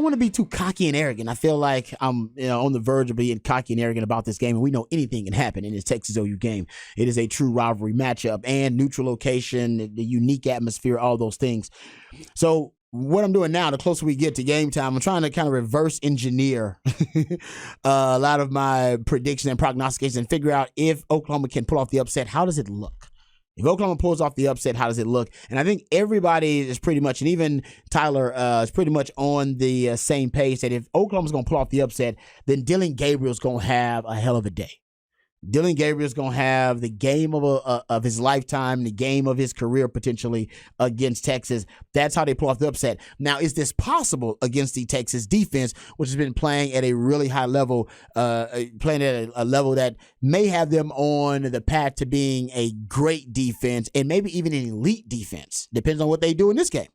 want to be too cocky and arrogant. I feel like I'm on the verge of being cocky and arrogant about this game, and we know anything can happen in this Texas OU game. It is a true rivalry matchup and neutral location, the unique atmosphere, all those things. So what I'm doing now, the closer we get to game time, I'm trying to kind of reverse engineer a lot of my predictions and prognostications and figure out if Oklahoma can pull off the upset. How does it look? If Oklahoma pulls off the upset, how does it look? And I think everybody is pretty much, and even Tyler is pretty much on the same page that if Oklahoma's going to pull off the upset, then Dillon Gabriel's going to have a hell of a day. Dillon Gabriel's going to have the game of his lifetime, the game of his career potentially against Texas. That's how they pull off the upset. Now, is this possible against the Texas defense, which has been playing at a really high level, playing at a level that may have them on the path to being a great defense and maybe even an elite defense? Depends on what they do in this game.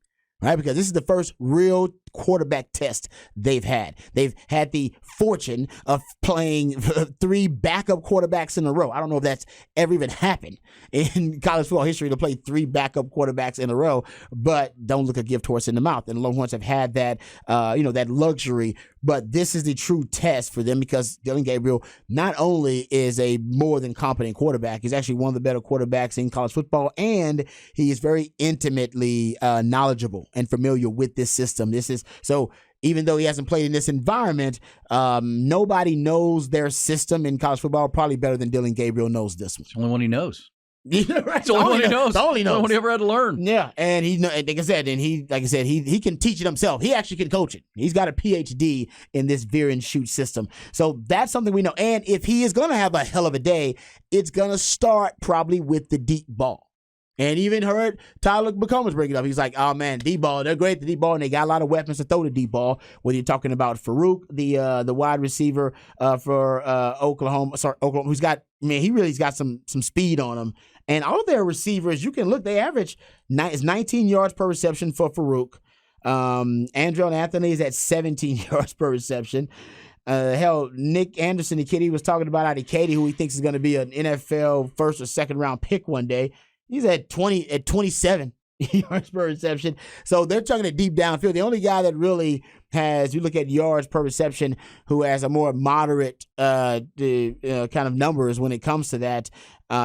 Right, because this is the first real quarterback test they've had. They've had the fortune of playing 3 backup quarterbacks in a row. I don't know if that's ever even happened in college football history to play 3 backup quarterbacks in a row, but don't look a gift horse in the mouth. And the Longhorns have had that, that luxury. But this is the true test for them because Dillon Gabriel not only is a more than competent quarterback, he's actually one of the better quarterbacks in college football, and he is very intimately knowledgeable and familiar with this system. So even though he hasn't played in this environment, nobody knows their system in college football probably better than Dillon Gabriel knows this one. It's the only one he knows. Yeah, right. It's the only one he knows. The only one he ever had to learn. Yeah, and like I said, he can teach it himself. He actually can coach it. He's got a PhD in this veer and shoot system. So that's something we know. And if he is going to have a hell of a day, it's going to start probably with the deep ball. And even heard Tyler McComas bring it up. He's like, oh, man, deep ball, they're great at the deep ball, and they got a lot of weapons to throw the deep ball. Whether you're talking about Farouk, the wide receiver for Oklahoma, who's got, he really's got some speed on him. And all of their receivers, you can look, they average 19 yards per reception for Farouk. Andrell Anthony is at 17 yards per reception. Nick Anderson, the kid he was talking about out of Katy, who he thinks is going to be an NFL first or second round pick one day. He's at 27 yards per reception. So they're talking a deep downfield. The only guy that really has, you look at yards per reception, who has a more moderate kind of numbers when it comes to that,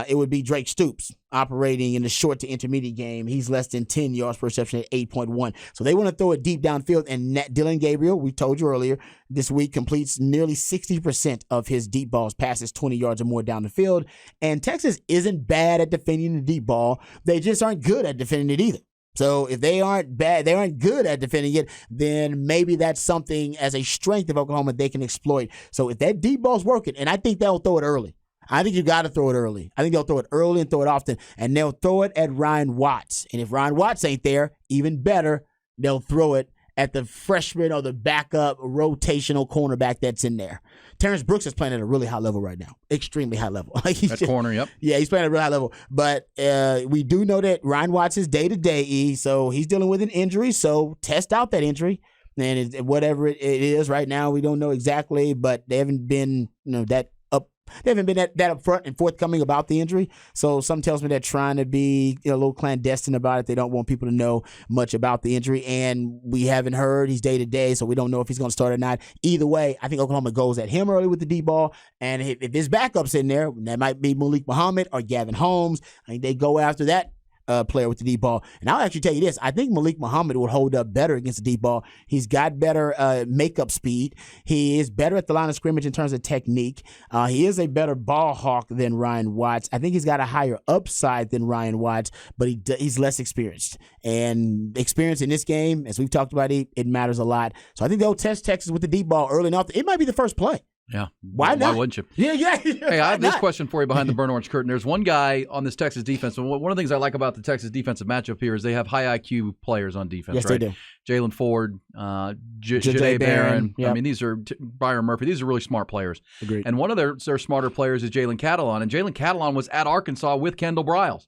it would be Drake Stoops operating in the short to intermediate game. He's less than 10 yards per reception at 8.1. So they want to throw it deep downfield. And Dillon Gabriel, we told you earlier, this week completes nearly 60% of his deep balls, passes 20 yards or more down the field. And Texas isn't bad at defending the deep ball. They just aren't good at defending it either. So if they aren't good at defending it, then maybe that's something as a strength of Oklahoma they can exploit. So if that deep ball's working, and I think they'll throw it early. I think you got to throw it early. I think they'll throw it early and throw it often, and they'll throw it at Ryan Watts. And if Ryan Watts ain't there, even better, they'll throw it at the freshman or the backup rotational cornerback that's in there. Terrence Brooks is playing at a really high level right now, extremely high level. Corner, yep. Yeah, he's playing at a really high level. But we do know that Ryan Watts is day-to-day, so he's dealing with an injury, so test out that injury. And whatever it is right now, we don't know exactly, but they haven't been They haven't been that upfront and forthcoming about the injury. So something tells me they're trying to be a little clandestine about it. They don't want people to know much about the injury. And we haven't heard. He's day-to-day, so we don't know if he's going to start or not. Either way, I think Oklahoma goes at him early with the deep ball. And if his backup's in there, that might be Malik Muhammad or Gavin Holmes. I think they go after that player with the deep ball. And I'll actually tell you this. I think Malik Muhammad would hold up better against the deep ball. He's got better makeup speed. He is better at the line of scrimmage in terms of technique. He is a better ball hawk than Ryan Watts. I think he's got a higher upside than Ryan Watts, but he's less experienced. And experience in this game, as we've talked about, it matters a lot. So I think they'll test Texas with the deep ball early enough. It might be the first play. Yeah. Why not? Why wouldn't you? Yeah. Hey, I have this question for you behind the burnt orange curtain. There's one guy on this Texas defense. And one of the things I like about the Texas defensive matchup here is they have high IQ players on defense. Yes, right? they do. Jalen Ford, Ja'Day Barron. Yep. I mean, these are Byron Murphy. These are really smart players. Agreed. And one of their smarter players is Jaylen Catalon. And Jaylen Catalon was at Arkansas with Kendall Briles.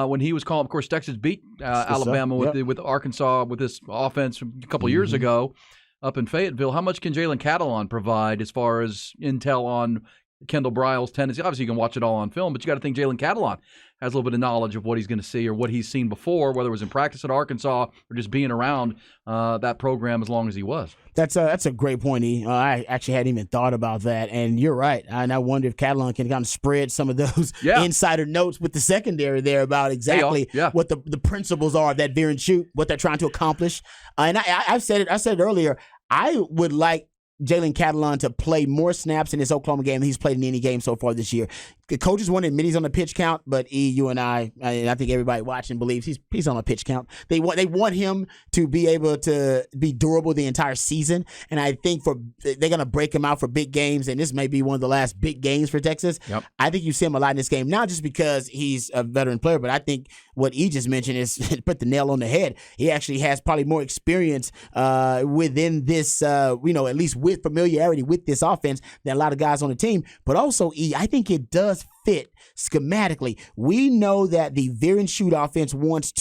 When he was calling, of course, Texas beat Alabama with Arkansas with this offense a couple years ago up in Fayetteville. How much can Jaylen Catalon provide as far as intel on Kendall Briles' tendency. Obviously, you can watch it all on film, but you got to think Jaylen Catalon has a little bit of knowledge of what he's going to see or what he's seen before, whether it was in practice at Arkansas or just being around that program as long as he was. That's a great point, E. I actually hadn't even thought about that, and you're right. And I wonder if Catalon can kind of spread some of those insider notes with the secondary there about exactly what the principles are of that veer and shoot, what they're trying to accomplish. And I said it earlier. I would like Jaylen Catalon to play more snaps in this Oklahoma game than he's played in any game so far this year. The coaches want to admit he's on a pitch count, but you and I think everybody watching believes he's on a pitch count. They want him to be able to be durable the entire season, and I think they're going to break him out for big games, and this may be one of the last big games for Texas. Yep. I think you see him a lot in this game, not just because he's a veteran player, but I think what he just mentioned is put the nail on the head. He actually has probably more experience within this, at least with familiarity with this offense than a lot of guys on the team. But also, I think it does fit schematically. We know that the veer and shoot offense wants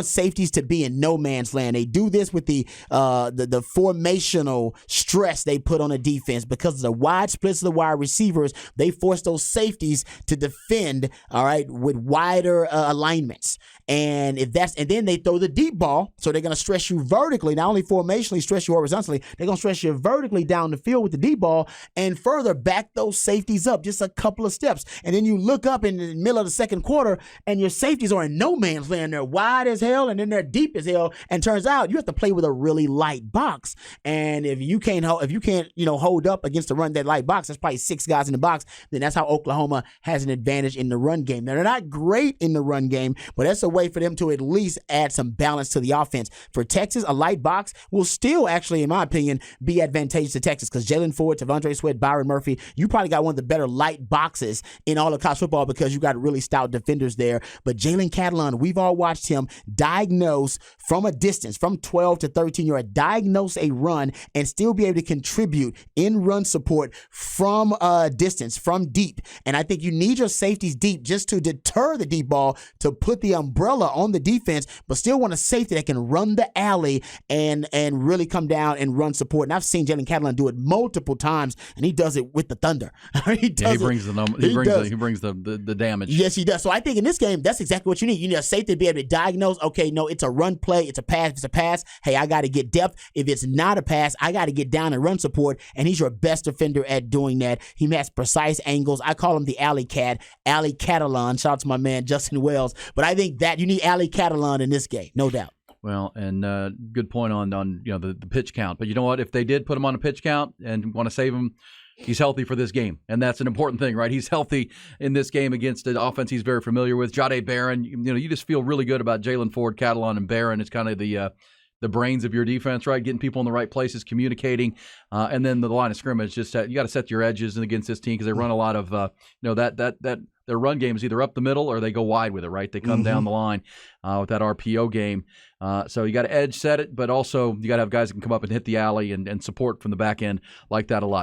safeties to be in no man's land. They do this with the formational stress they put on a defense because of the wide splits of the wide receivers. They force those safeties to defend, all right, with wider alignments. And then they throw the deep ball, so they're going to stress you vertically, not only formationally, stress you horizontally. They're going to stress you vertically down the field with the deep ball and further back those safeties up just a couple of steps. And then you look up in the middle of the second quarter and your safeties are in no man's land. They're wide as hell and then they're deep as hell. And turns out you have to play with a really light box. And if you can't hold up against the run that light box, that's probably 6 guys in the box. Then that's how Oklahoma has an advantage in the run game. Now, they're not great in the run game, but that's a way for them to at least add some balance to the offense. For Texas, a light box will still actually, in my opinion, be advantageous to Texas because Jaylen Ford, Tavondre Sweat, Byron Murphy, you probably got one of the better light boxes in all of college football because you got really stout defenders there. But Jaylen Catalon, we've all watched him diagnose from a distance, from 12 to 13 yard, diagnose a run and still be able to contribute in run support from distance, from deep. And I think you need your safeties deep just to deter the deep ball, to put the umbrella on the defense, but still want a safety that can run the alley and really come down and run support. And I've seen Jaylen Catalon do it multiple times, and he does it with the thunder. He brings the damage. Yes, he does. So I think in this game, that's exactly what you need. You need a safety to be able to diagnose, okay, no, it's a run play, it's a pass. If it's a pass, hey, I got to get depth. If it's not a pass, I got to get down and run support, and he's your best defender at doing that. He has precise angles. I call him the alley cat, Alley Catalon. Shout out to my man, Justin Wells. But I think that you need Alley Catalon in this game, no doubt. Well, and good point on the pitch count. But you know what? If they did put him on a pitch count and want to save him, he's healthy for this game, and that's an important thing, right? He's healthy in this game against an offense he's very familiar with. Jahdae Barron, you just feel really good about Jaylen Ford, Catalon, and Barron. It's kind of the brains of your defense, right? Getting people in the right places, communicating, and then the line of scrimmage. Just you got to set your edges against this team because they run a lot of that their run game is either up the middle or they go wide with it, right? They come down the line with that RPO game. So you got to edge set it, but also you got to have guys that can come up and hit the alley and support from the back end like that a lot.